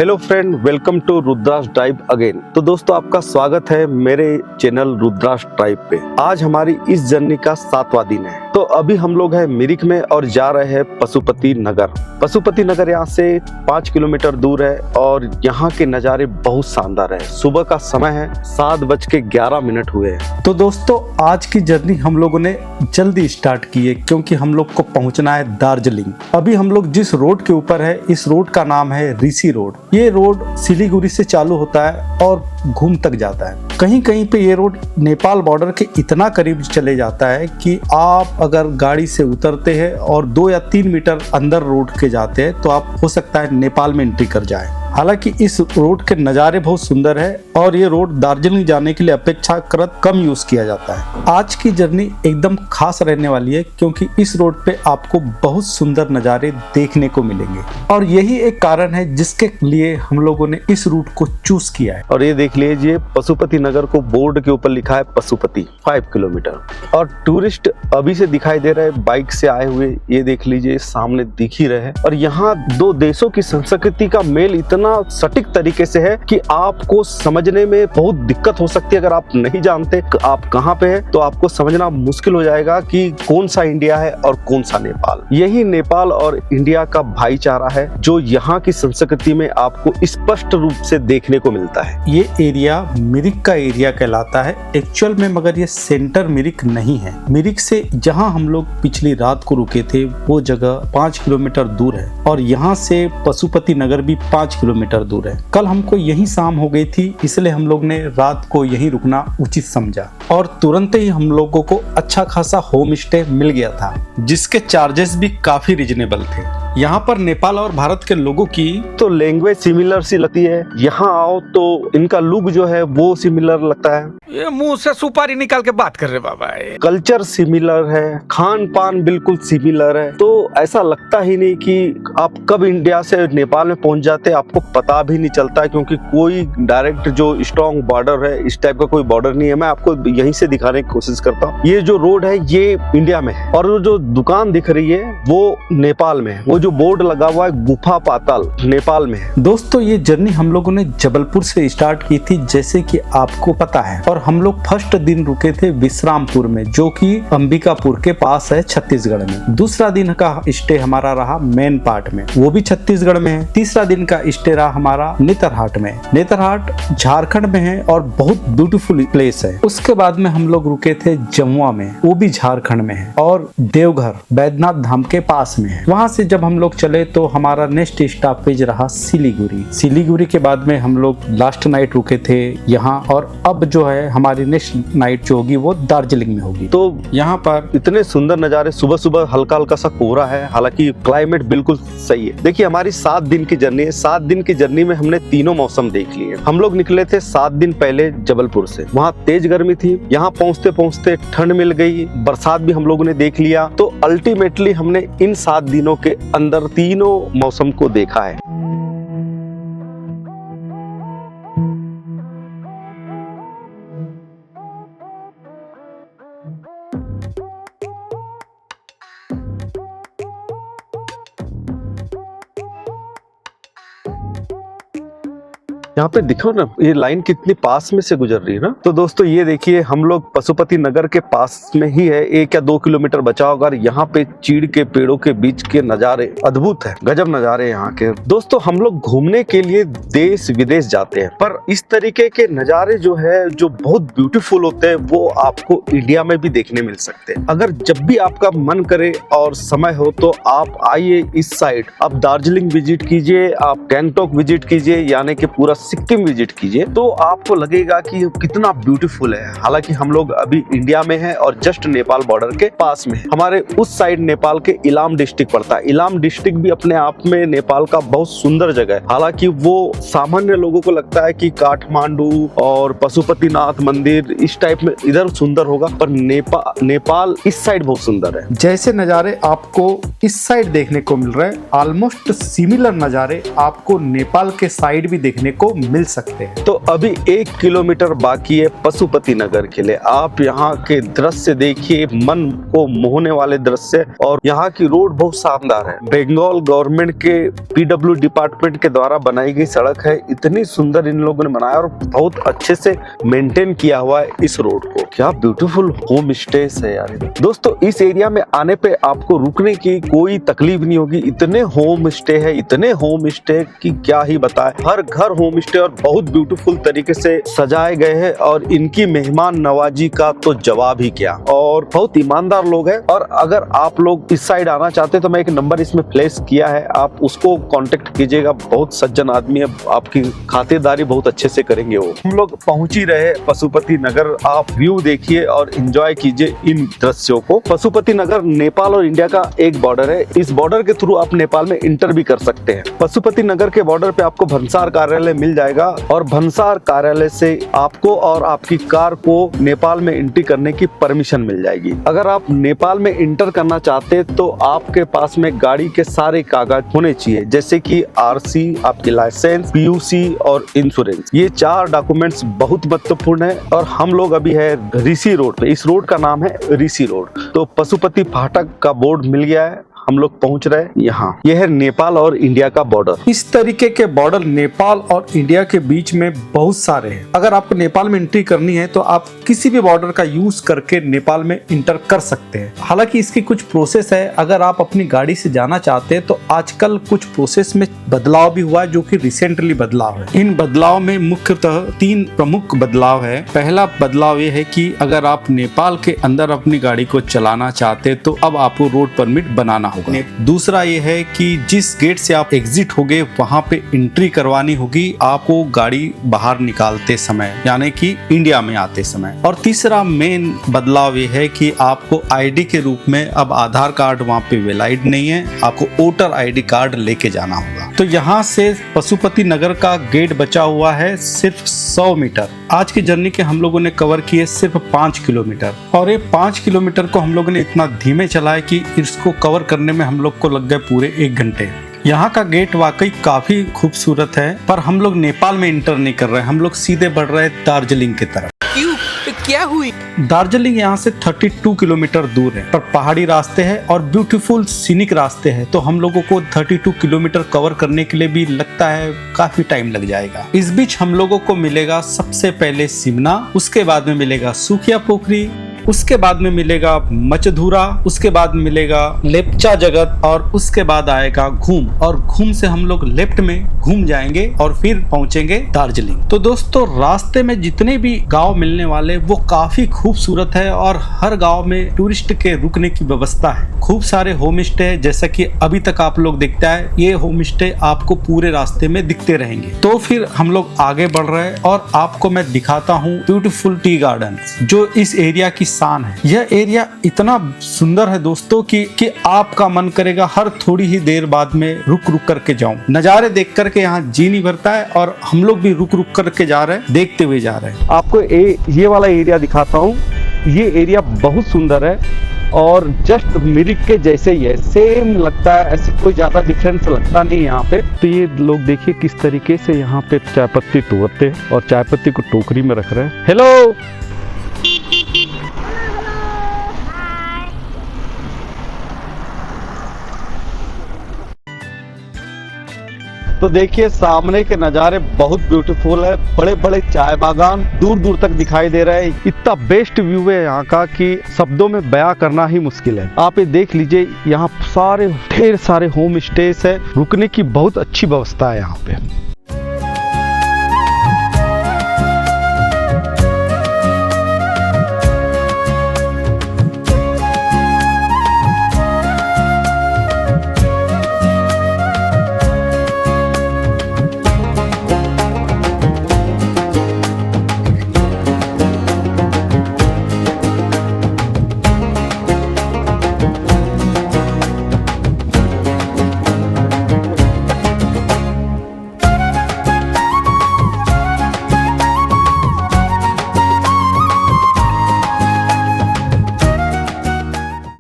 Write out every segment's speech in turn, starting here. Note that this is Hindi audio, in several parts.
Hello friend, welcome to Rudra's drive again. तो दोस्तों, आपका स्वागत है मेरे चैनल रुद्रास ड्राइव पे। आज हमारी इस जर्नी का 7वां दिन है। तो अभी हम लोग हैं मिरिक में और जा रहे हैं पशुपति नगर। पशुपति नगर यहाँ से 5 किलोमीटर दूर है और यहाँ के नज़ारे बहुत शानदार है। सुबह का समय है, 7:11 हुए हैं। तो दोस्तों, आज की जर्नी हम लोगों ने जल्दी स्टार्ट की है क्योंकि हम लोग को पहुंचना है दार्जिलिंग। अभी हम लोग जिस रोड के ऊपर है, इस रोड का नाम है ऋषि रोड। ये रोड सिलीगुड़ी से चालू होता है और घूम तक जाता है। कहीं कहीं पे ये रोड नेपाल बॉर्डर के इतना करीब चले जाता है कि आप अगर गाड़ी से उतरते हैं और 2 या 3 मीटर अंदर रोड के जाते हैं तो आप हो सकता है नेपाल में एंट्री कर जाए। हालांकि इस रोड के नज़ारे बहुत सुंदर है और ये रोड दार्जिलिंग जाने के लिए अपेक्षाकृत कम यूज किया जाता है। आज की जर्नी एकदम खास रहने वाली है क्योंकि इस रोड पे आपको बहुत सुंदर नज़ारे देखने को मिलेंगे और यही एक कारण है जिसके लिए हम लोगों ने इस रूट को चूज किया है। और ये देख लीजिए, पशुपति नगर को बोर्ड के ऊपर लिखा है पशुपति 5 किलोमीटर। और टूरिस्ट अभी से दिखाई दे रहे हैं बाइक से आए हुए। ये देख लीजिए, सामने दिख ही रहे हैं। और यहाँ दो देशों की संस्कृति का मेल इतना सटीक तरीके से है कि आपको समझने में बहुत दिक्कत हो सकती है। अगर आप नहीं जानते आप कहाँ पे हैं तो आपको समझना मुश्किल हो जाएगा कि कौन सा इंडिया है और कौन सा नेपाल। यही नेपाल और इंडिया का भाईचारा है जो यहाँ की संस्कृति में आपको स्पष्ट रूप से देखने को मिलता है। ये एरिया मिरिक का एरिया कहलाता है एक्चुअल में, मगर ये सेंटर मिरिक नहीं है। मिरिक से जहाँ हम लोग पिछली रात को रुके थे वो जगह 5 किलोमीटर दूर है और यहाँ से पशुपति नगर भी 5 किलोमीटर दूर है। कल हमको यही शाम हो गई थी, इसलिए हम लोग ने रात को यहीं रुकना उचित समझा और तुरंत ही हम लोगों को अच्छा खासा होम स्टे मिल गया था जिसके चार्जेस भी काफी रिजनेबल थे। यहाँ पर नेपाल और भारत के लोगों की तो लैंग्वेज सिमिलर सी लगती है। यहाँ आओ तो इनका लुक जो है वो सिमिलर लगता है। ये मुंह से सुपारी निकाल के बात कर रहे बाबा। कल्चर सिमिलर है, खान पान बिल्कुल सिमिलर है। तो ऐसा लगता ही नहीं कि आप कब इंडिया से नेपाल में पहुंच जाते आपको पता भी नहीं चलता, क्योंकि कोई डायरेक्ट जो स्ट्रॉन्ग बॉर्डर है इस टाइप का कोई बॉर्डर नहीं है। मैं आपको यहीं से दिखाने की कोशिश करता हूँ। ये जो रोड है ये इंडिया में है और जो दुकान दिख रही है वो नेपाल में है। वो जो बोर्ड लगा हुआ है गुफा पाताल, नेपाल में है। दोस्तों, ये जर्नी हम लोगों ने जबलपुर से स्टार्ट की थी जैसे कि आपको पता है, और हम लोग फर्स्ट दिन रुके थे विश्रामपुर में जो कि अंबिकापुर के पास है छत्तीसगढ़ में। दूसरा दिन का स्टे हमारा रहा मेन पार्ट में, वो भी छत्तीसगढ़ में है। तीसरा दिन का स्टे रहा हमारा नेतरहाट में। नेतरहाट झारखंड में है और बहुत ब्यूटीफुल प्लेस है। उसके बाद में हम लोग रुके थे जमुआ में, वो भी झारखंड में है, और देवघर बैद्यनाथ धाम के पास में है। वहां से जब हम लोग चले तो हमारा नेक्स्ट स्टॉपेज रहा सिलीगुड़ी। सिलीगुड़ी के बाद में हम लोग लास्ट नाइट रुके थे यहाँ, और अब जो है हमारी नेक्स्ट नाइट जो होगी वो दार्जिलिंग में होगी। तो यहाँ पर इतने सुंदर नज़ारे, सुबह सुबह हल्का हल्का सा कोहरा है, हालांकि क्लाइमेट बिल्कुल सही है। देखिए, हमारी 7 दिन की जर्नी है। 7 दिन की जर्नी में हमने तीनों मौसम देख लिए। हम लोग निकले थे 7 दिन पहले जबलपुर से। वहाँ तेज गर्मी थी, यहाँ पहुँचते पहुँचते ठंड मिल गई, बरसात भी हम लोगों ने देख लिया। तो अल्टीमेटली हमने इन 7 दिनों के अंदर तीनों मौसम को देखा है। यहाँ पे दिखो ना, ये लाइन कितनी पास में से गुजर रही है ना। तो दोस्तों, ये देखिए, हम लोग पशुपति नगर के पास में ही है। 1 या 2 किलोमीटर बचा होगा। यहाँ पे चीड़ के पेड़ों के बीच के नज़ारे अद्भुत है, गजब नज़ारे यहाँ के। दोस्तों, हम लोग घूमने के लिए देश विदेश जाते हैं, पर इस तरीके के नज़ारे जो है जो बहुत ब्यूटीफुल होते हैं वो आपको इंडिया में भी देखने मिल सकते हैं। अगर जब भी आपका मन करे और समय हो तो आप आइए इस साइड। आप दार्जिलिंग विजिट कीजिए, आप गैंगटॉक विजिट कीजिए, यानी कि पूरा सिक्किम विजिट कीजिए, तो आपको लगेगा कि कितना ब्यूटीफुल है। हालांकि हम लोग अभी इंडिया में हैं और जस्ट नेपाल बॉर्डर के पास में है। हमारे उस साइड नेपाल के इलाम डिस्ट्रिक्ट पड़ता है। इलाम डिस्ट्रिक्ट भी अपने आप में नेपाल का बहुत सुंदर जगह है। हालांकि वो सामान्य लोगों को लगता है कि काठमांडू और पशुपतिनाथ मंदिर इस टाइप में इधर सुंदर होगा, पर नेपाल इस साइड बहुत सुंदर है। जैसे नज़ारे आपको इस साइड देखने को मिल रहे हैं, ऑलमोस्ट सिमिलर नज़ारे आपको नेपाल के साइड भी देखने को को मिल सकते हैं। तो अभी 1 किलोमीटर बाकी है पशुपति नगर के लिए। आप यहाँ के दृश्य देखिए, मन को मोहने वाले दृश्य, और यहाँ की रोड बहुत शानदार है। बंगाल गवर्नमेंट के पीडब्ल्यू डिपार्टमेंट के द्वारा बनाई गई सड़क है। इतनी सुंदर इन लोगों ने बनाया और बहुत अच्छे से मेंटेन किया हुआ है इस रोड को। क्या ब्यूटीफुल होम स्टेस है यार। दोस्तों, इस एरिया में आने पे आपको रुकने की कोई तकलीफ नहीं होगी। इतने होम स्टे है, इतने होम स्टे की क्या ही बताए। हर घर होम स्टे और बहुत ब्यूटीफुल तरीके से सजाए गए हैं, और इनकी मेहमान नवाजी का तो जवाब ही क्या। और बहुत ईमानदार लोग हैं। और अगर आप लोग इस साइड आना चाहते हैं तो मैं एक नंबर इसमें प्लेस किया है, आप उसको कांटेक्ट कीजिएगा। बहुत सज्जन आदमी है, आपकी खातिरदारी बहुत अच्छे से करेंगे वो। हम लोग पहुंच ही रहे पशुपति नगर। आप व्यू देखिए और एंजॉय कीजिए इन दृश्यों को। पशुपति नगर नेपाल और इंडिया का एक बॉर्डर है। इस बॉर्डर के थ्रू आप नेपाल में इंटर भी कर सकते हैं। पशुपति नगर के बॉर्डर पे आपको भंसार कार्यालय मिल जाएगा, और भंसार कार्यालय से आपको और आपकी कार को नेपाल में एंट्री करने की परमिशन मिल जाएगी। अगर आप नेपाल में इंटर करना चाहते हैं तो आपके पास में गाड़ी के सारे कागज होने चाहिए, जैसे कि आरसी, आपकी लाइसेंस, पीयूसी और इंश्योरेंस। ये 4 डॉक्यूमेंट्स बहुत महत्वपूर्ण है। और हम लोग अभी है ऋषि रोड पे। इस रोड का नाम है ऋषि रोड। तो पशुपति फाटक का बोर्ड मिल गया है, हम लोग पहुंच रहे हैं यहाँ। यह है नेपाल और इंडिया का बॉर्डर। इस तरीके के बॉर्डर नेपाल और इंडिया के बीच में बहुत सारे हैं। अगर आपको नेपाल में एंट्री करनी है तो आप किसी भी बॉर्डर का यूज करके नेपाल में इंटर कर सकते हैं। हालांकि इसकी कुछ प्रोसेस है। अगर आप अपनी गाड़ी से जाना चाहते हैं तो आजकल कुछ प्रोसेस में बदलाव भी हुआ है, जो कि रिसेंटली बदलाव है। इन बदलाव में मुख्यतः 3 प्रमुख बदलाव है। पहला बदलाव ये है कि अगर आप नेपाल के अंदर अपनी गाड़ी को चलाना चाहते हैं तो अब आपको रोड परमिट बनाना होगा। दूसरा ये है कि जिस गेट से आप एग्जिट होगे वहां पे एंट्री करवानी होगी आपको गाड़ी बाहर निकालते समय, यानी कि इंडिया में आते समय। और तीसरा मेन बदलाव ये है कि आपको आईडी के रूप में अब आधार कार्ड वहां पे वैलिड नहीं है, आपको वोटर आईडी कार्ड लेके जाना होगा। तो यहाँ से पशुपति नगर का गेट बचा हुआ है सिर्फ 100 मीटर। आज की जर्नी के हम लोगों ने कवर किए सिर्फ 5 किलोमीटर, और ये 5 किलोमीटर को हम लोगों ने इतना धीमे चलाया कि इसको कवर करने में हम लोग को लग गए पूरे 1 घंटे। यहाँ का गेट वाकई काफी खूबसूरत है, पर हम लोग नेपाल में इंटर नहीं कर रहे, हम लोग सीधे बढ़ रहे हैं दार्जिलिंग की तरफ। क्यों? क्या हुई? दार्जिलिंग यहाँ से 32 किलोमीटर दूर है, पर पहाड़ी रास्ते हैं और ब्यूटीफुल सीनिक रास्ते हैं। तो हम लोगों को 32 किलोमीटर कवर करने के लिए भी लगता है काफी टाइम लग जाएगा। इस बीच हम लोगों को मिलेगा सबसे पहले सिमना, उसके बाद में मिलेगा सुखिया पोखरी, उसके बाद में मिलेगा मचधुरा, उसके बाद में मिलेगा लेपचा जगत, और उसके बाद आएगा घूम। और घूम से हम लोग लेफ्ट में घूम जाएंगे और फिर पहुंचेंगे दार्जिलिंग। तो दोस्तों, रास्ते में जितने भी गांव मिलने वाले वो काफी खूबसूरत है, और हर गांव में टूरिस्ट के रुकने की व्यवस्था है। खूब सारे होम स्टे है, जैसा कि अभी तक आप लोग देखते हैं, ये होम स्टे आपको पूरे रास्ते में दिखते रहेंगे। तो फिर हम लोग आगे बढ़ रहे हैं और आपको मैं दिखाता हूँ ब्यूटीफुल टी गार्डन, जो इस एरिया की शान है। यह एरिया इतना सुंदर है दोस्तों कि आपका मन करेगा हर थोड़ी ही देर बाद में रुक रुक करके जाऊं। नजारे देख करके यहाँ जी नहीं भरता है, और हम लोग भी रुक रुक करके जा रहे हैं, देखते हुए जा रहे हैं। आपको ये वाला एरिया दिखाता हूँ। ये एरिया बहुत सुंदर है और जस्ट मिरिक के जैसे ही है, सेम लगता है, ऐसे कोई ज्यादा डिफरेंस लगता नहीं यहाँ पे। तो ये लोग देखिए किस तरीके से यहाँ पे चाय पत्ती तोड़ते हैं और चाय पत्ती को टोकरी में रख रहे हैं। हेलो, तो देखिए सामने के नज़ारे बहुत ब्यूटीफुल है। बड़े बड़े चाय बागान दूर दूर तक दिखाई दे रहे हैं। इतना बेस्ट व्यू है यहाँ का कि शब्दों में बयां करना ही मुश्किल है। आप ये देख लीजिए, यहाँ सारे ढेर सारे होम स्टेज है, रुकने की बहुत अच्छी व्यवस्था है यहाँ पे।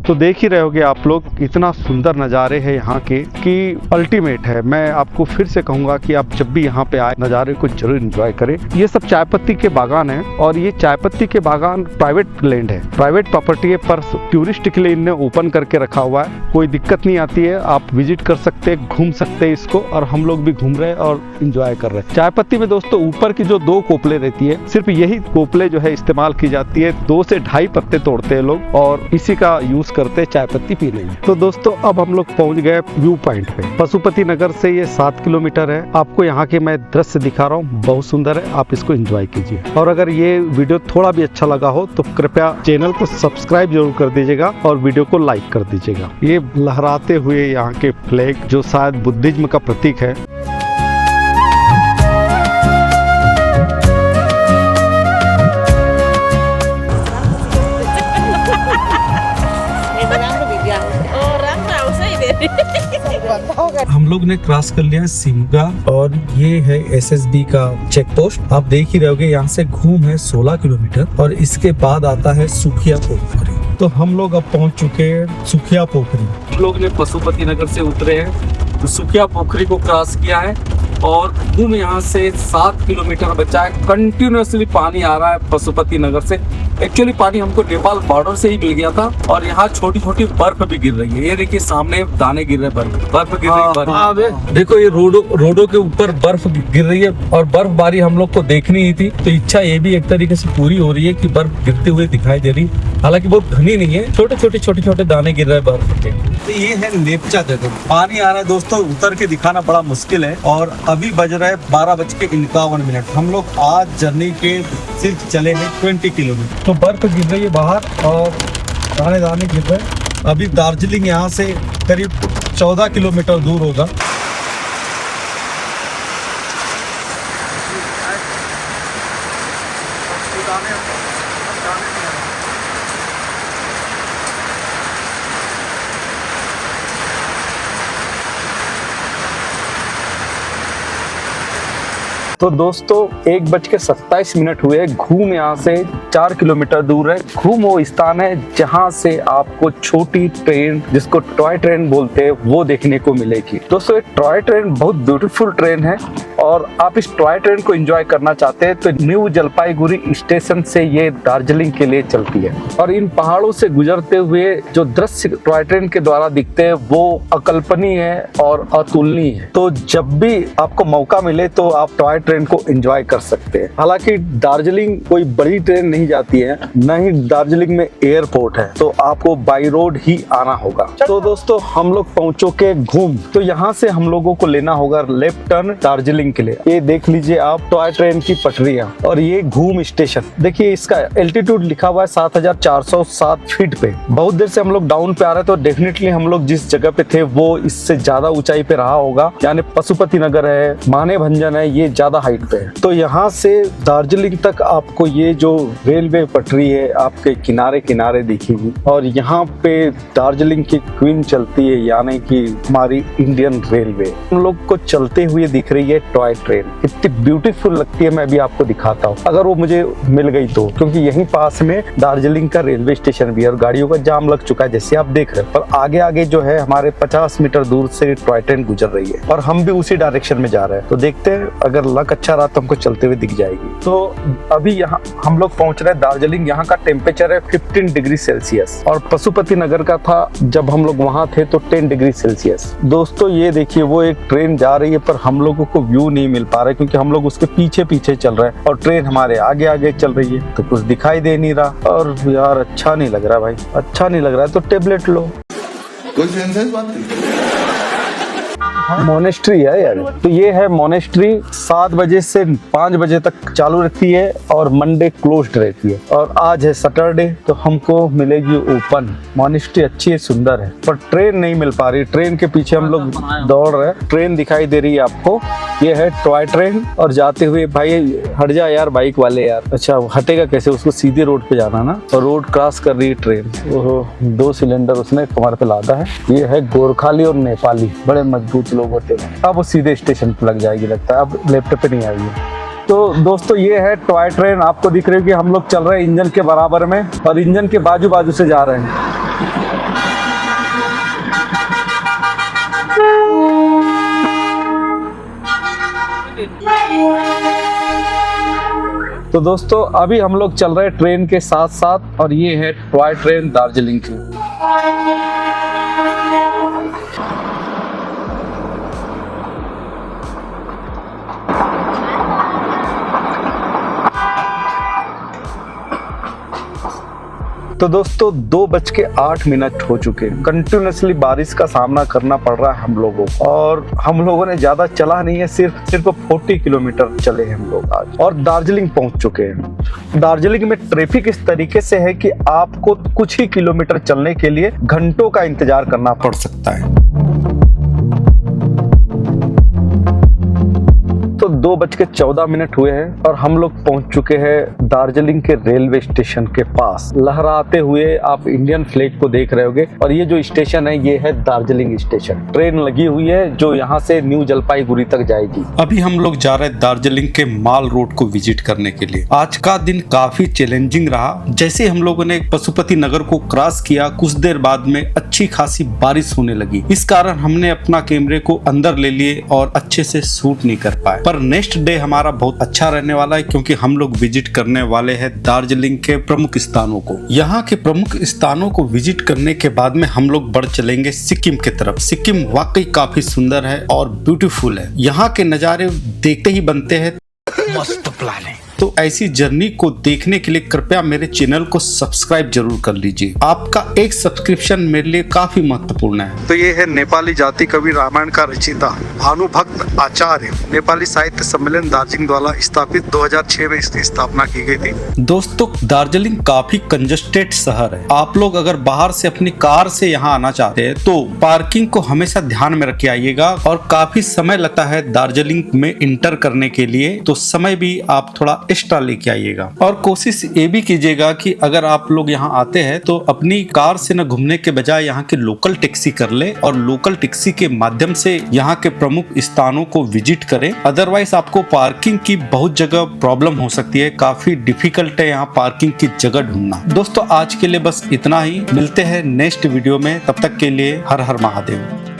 तो देख ही रहे होगे आप लोग, इतना सुंदर नज़ारे हैं यहाँ के कि अल्टीमेट है। मैं आपको फिर से कहूँगा कि आप जब भी यहाँ पे आए नज़ारे को जरूर एंजॉय करें। ये सब चाय पत्ती के बागान है और ये चाय पत्ती के बागान प्राइवेट लैंड है, प्राइवेट प्रॉपर्टी है, पर टूरिस्ट के लिए इनने ओपन करके रखा हुआ है। कोई दिक्कत नहीं आती है, आप विजिट कर सकते हैं, घूम सकते हैं इसको, और हम लोग भी घूम रहे हैं और इंजॉय कर रहे हैं। चाय पत्ती में दोस्तों ऊपर की जो 2 कोपले रहती है, सिर्फ यही कोपले जो है इस्तेमाल की जाती है। 2 से 2.5 पत्ते तोड़ते हैं लोग और इसी का यूज करते हैं चाय पत्ती पीने में। तो दोस्तों अब हम लोग पहुंच गए व्यू पॉइंट पे। पशुपति नगर से ये 7 किलोमीटर है। आपको यहाँ के मैं दृश्य दिखा रहा हूँ, बहुत सुंदर है, आप इसको एंजॉय कीजिए। और अगर ये वीडियो थोड़ा भी अच्छा लगा हो तो कृपया चैनल को सब्सक्राइब जरूर कर दीजिएगा और वीडियो को लाइक कर दीजिएगा। ये लहराते हुए यहाँ के फ्लैग जो शायद बुद्धिज्म का प्रतीक है। हम लोग ने क्रॉस कर लिया सिमगा और ये है एसएसबी का चेक पोस्ट। आप देख ही रहोगे यहाँ से घूम है 16 किलोमीटर और इसके बाद आता है सुखिया पोखरी। तो हम लोग अब पहुँच चुके हैं सुखिया पोखरी। हम लोग ने पशुपति नगर से उतरे हैं तो सुखिया पोखरी को क्रॉस किया है और घूम यहाँ से 7 किलोमीटर बचा है। कंटिन्यूसली पानी आ रहा है पशुपति नगर से। एक्चुअली पानी हमको नेपाल बॉर्डर से ही मिल गया था और यहाँ छोटी छोटी बर्फ भी गिर रही है। ये देखिए सामने दाने गिर रहे हैं, बर्फ गिर रही है। देखो ये रोडों के ऊपर बर्फ गिर रही है और बर्फबारी हम लोग को देखनी ही थी, तो इच्छा ये भी एक तरीके से पूरी हो रही है कि बर्फ गिरते हुए दिखाई दे रही। हालांकि बहुत घनी नहीं है, छोटे छोटे दाने गिर रहे हैं बर्फ के। तो ये है लेप्चा जगह, पानी आ रहा है दोस्तों, उतर के दिखाना बड़ा मुश्किल है। और अभी बज रहा है 12:51। हम लोग आज जर्नी के सिर्फ चले हैं 20 किलोमीटर। तो बर्फ गिर रही है बाहर और दाने गिर रहे हैं। अभी दार्जिलिंग यहाँ से करीब 14 किलोमीटर दूर होगा। तो दोस्तों 1:27 हुए। घूम यहाँ से 4 किलोमीटर दूर है। घूम वो स्थान है जहाँ से आपको छोटी ट्रेन, जिसको टॉय ट्रेन बोलते हैं, वो देखने को मिलेगी। दोस्तों ये टॉय ट्रेन बहुत ब्यूटीफुल ट्रेन है और आप इस टॉय ट्रेन को एंजॉय करना चाहते हैं तो न्यू जलपाईगुड़ी स्टेशन से ये दार्जिलिंग के लिए चलती है। और इन पहाड़ों से गुजरते हुए जो दृश्य टॉय ट्रेन के द्वारा दिखते हैं वो अकल्पनीय है और अतुलनीय है। तो जब भी आपको मौका मिले तो आप टॉय ट्रेन को एंजॉय कर सकते हैं। हालांकि दार्जिलिंग कोई बड़ी ट्रेन नहीं जाती है, न ही दार्जिलिंग में एयरपोर्ट है, तो आपको बाई रोड ही आना होगा। तो दोस्तों हम लोग पहुंचो के घूम, तो यहाँ से हम लोगों को लेना होगा लेफ्ट टर्न दार्जिलिंग के लिए। ये देख लीजिए आप टॉय ट्रेन की पटरियां और ये घूम स्टेशन। देखिए इसका एल्टीट्यूड लिखा हुआ है 7407 फीट पे। बहुत देर से हम लोग डाउन पे आ रहे हैं तो डेफिनेटली हम लोग जिस जगह पे थे वो इससे ज्यादा ऊंचाई पे रहा होगा। यानी पशुपति नगर है, माने भंजन है, ये ज्यादा हाइट पे है। तो यहाँ से दार्जिलिंग तक आपको ये जो रेलवे पटरी है आपके किनारे किनारे दिखेगी और यहाँ पे दार्जिलिंग की क्वीन चलती है, यानी कि हमारी इंडियन रेलवे हम लोग को चलते हुए दिख रही है टॉय ट्रेन। इतनी ब्यूटीफुल लगती है, मैं भी आपको दिखाता हूँ अगर वो मुझे मिल गई तो, क्योंकि यहीं पास में दार्जिलिंग का रेलवे स्टेशन भी है और गाड़ियों का जाम लग चुका है जैसे आप देख रहे हैं। पर आगे आगे जो है हमारे 50 मीटर दूर से टॉय ट्रेन गुजर रही है और हम भी उसी डायरेक्शन में जा रहे हैं। तो देखते हैं, अगर लक अच्छा रहा तो हमको चलते हुए दिख जाएगी। तो अभी यहाँ हम लोग पहुंच रहे हैं दार्जिलिंग। यहाँ का टेम्परेचर है 15 डिग्री सेल्सियस और पशुपति नगर का था जब हम लोग वहाँ थे तो 10 डिग्री सेल्सियस। दोस्तों ये देखिए वो एक ट्रेन जा रही है पर हम लोगों को व्यू नहीं मिल पा रहा है क्योंकि हम लोग उसके पीछे पीछे चल रहे हैं और ट्रेन हमारे आगे आगे चल रही है तो कुछ दिखाई दे नहीं रहा। और यार अच्छा नहीं लग रहा भाई, अच्छा नहीं लग रहा है तो टेबलेट लो। कोई सेंस बात नहीं। मोनेस्ट्री है यार। तो ये है मोनेस्ट्री, 7 बजे से 5 बजे तक चालू रहती है और मंडे क्लोज्ड रहती है। और आज है सैटरडे तो हमको मिलेगी ओपन। मोनेस्ट्री अच्छी है, सुंदर है, पर ट्रेन नहीं मिल पा रही। ट्रेन के पीछे हम लोग दौड़ रहे हैं। ट्रेन दिखाई दे रही है आपको, ये है टॉय ट्रेन और जाते हुए भाई हट जा यार बाइक वाले यार। अच्छा हटेगा कैसे, उसको सीधे रोड पे जाना ना, और रोड क्रॉस कर रही है ट्रेन। ओहो 2 सिलेंडर उसने कमर पे लादा है। ये है गोरखाली और नेपाली, बड़े मजबूत लोग होते हैं। अब वो सीधे स्टेशन पे लग जाएगी लगता है, अब लेफ्ट पे नहीं आएगी। तो दोस्तों ये है टॉय ट्रेन, आपको दिख रही है कि हम लोग चल रहे हैं इंजन के बराबर में और इंजन के बाजू बाजू से जा रहे हैं। तो दोस्तों अभी हम लोग चल रहे हैं ट्रेन के साथ साथ, और ये है टॉय ट्रेन दार्जिलिंग की। तो दोस्तों 2:08 हो चुके हैं। कंटिन्यूसली बारिश का सामना करना पड़ रहा है हम लोगों को, और हम लोगों ने ज्यादा चला नहीं है, सिर्फ 40 किलोमीटर चले हैं हम लोग आज, और दार्जिलिंग पहुंच चुके हैं। दार्जिलिंग में ट्रैफिक इस तरीके से है कि आपको कुछ ही किलोमीटर चलने के लिए घंटों का इंतजार करना पड़ सकता है। तो 2:14 हुए हैं और हम लोग पहुंच चुके हैं दार्जिलिंग के रेलवे स्टेशन के पास। लहराते हुए आप इंडियन फ्लैग को देख रहे होंगे, और ये जो स्टेशन है ये है दार्जिलिंग स्टेशन। ट्रेन लगी हुई है जो यहाँ से न्यू जलपाईगुड़ी तक जाएगी। अभी हम लोग जा रहे हैं दार्जिलिंग के माल रोड को विजिट करने के लिए। आज का दिन काफी चैलेंजिंग रहा। जैसे हम लोगों ने पशुपति नगर को क्रॉस किया, कुछ देर बाद में अच्छी खासी बारिश होने लगी। इस कारण हमने अपना कैमरे को अंदर ले लिए और अच्छे से शूट नहीं कर पाए। पर नेक्स्ट डे हमारा बहुत अच्छा रहने वाला है, क्योंकि हम लोग विजिट करने वाले हैं दार्जिलिंग के प्रमुख स्थानों को। यहाँ के प्रमुख स्थानों को विजिट करने के बाद में हम लोग बढ़ चलेंगे सिक्किम की तरफ। सिक्किम वाकई काफी सुंदर है और ब्यूटीफुल है। यहाँ के नज़ारे देखते ही बनते हैं। मस्त प्लान है। तो ऐसी जर्नी को देखने के लिए कृपया मेरे चैनल को सब्सक्राइब जरूर कर लीजिए। आपका एक सब्सक्रिप्शन मेरे लिए काफी महत्वपूर्ण है। तो ये है नेपाली जाति कवि रामायण का रचयिता भानुभक्त आचार्य, नेपाली साहित्य सम्मेलन दार्जिलिंग द्वारा स्थापित 2006 में इसकी स्थापना की गई थी। दोस्तों दार्जिलिंग काफी कंजस्टेड शहर है। आप लोग अगर बाहर से अपनी कार से यहाँ आना चाहते हैं तो पार्किंग को हमेशा ध्यान में रख के आइएगा, और काफी समय लगता है दार्जिलिंग में इंटर करने के लिए, तो समय भी आप थोड़ा एक्स्ट्रा लेके आइएगा। और कोशिश ये भी कीजिएगा कि अगर आप लोग यहाँ आते हैं तो अपनी कार से न घूमने के बजाय यहाँ के लोकल टैक्सी कर ले, और लोकल टैक्सी के माध्यम से यहाँ के प्रमुख स्थानों को विजिट करें। अदरवाइज आपको पार्किंग की बहुत जगह प्रॉब्लम हो सकती है। काफी डिफिकल्ट है यहाँ पार्किंग की जगह ढूंढना। दोस्तों आज के लिए बस इतना ही। मिलते हैं नेक्स्ट वीडियो में, तब तक के लिए हर हर महादेव।